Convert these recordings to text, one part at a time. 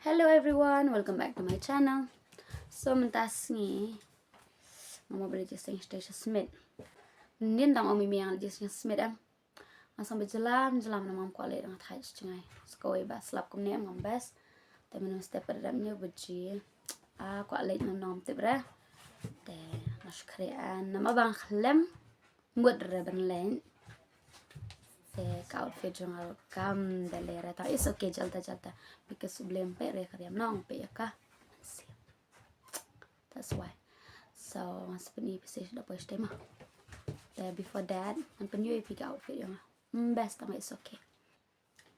Hello everyone, welcome back to my channel. So mentas ni mama beli jas yang station SMIT. Nin dang omi miang jas yang SMIT am. Masang berjalan nama mam kualai dengan thai cengai. Skoi bas lap kum nem ngam bas. Tapi menung step pedamnya beji. Kualai nom tibra. Te nas krean nama bang khlem buat reban lain. Ka outfit jong kam dalera ta is okay jalta because sublem pe re kariam nong pe ka that's why so mas peni pese da pois tema before that and penyu pick outfit jong best tama is okay.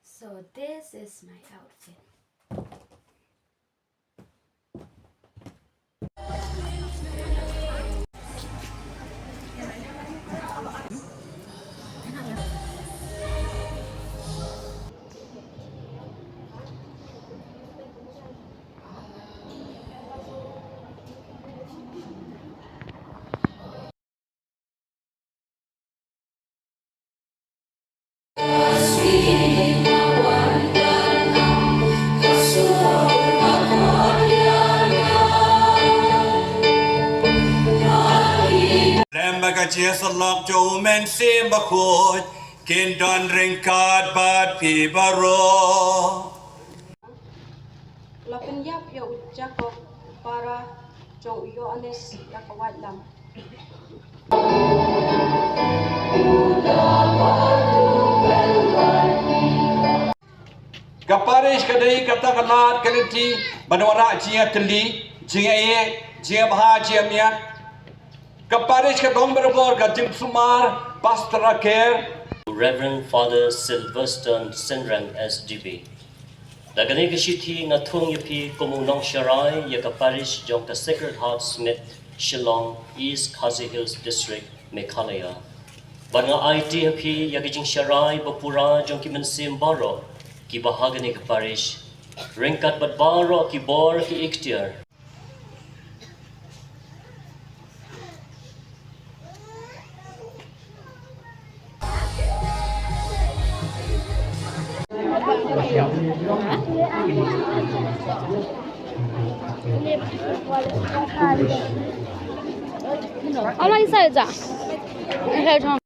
So this is my outfit. Jes lok jo men sim bakut kin don ringkat bat pi baro Lapen yap yo Jacob para jo yo anes yakawat lam. Parish kadai kata kalat kaliti banwara jia teli jia ye jia bha jia mia Parish ka dom berbor ka jim sumar pastor care Reverend Father Sylvester Sinran SDB. Lagani kashiti na thung yapi komunong sharai ya Parish jong ka Sacred Heart SMIT Shillong East Khasi Hills District Meghalaya. Banga IT yapi ya gijing sharai bapura jong ki mensim baro ki bahagani Parish. Ringkat bat baro ki bor ki ikhtiar. Online 赛长，你开唱。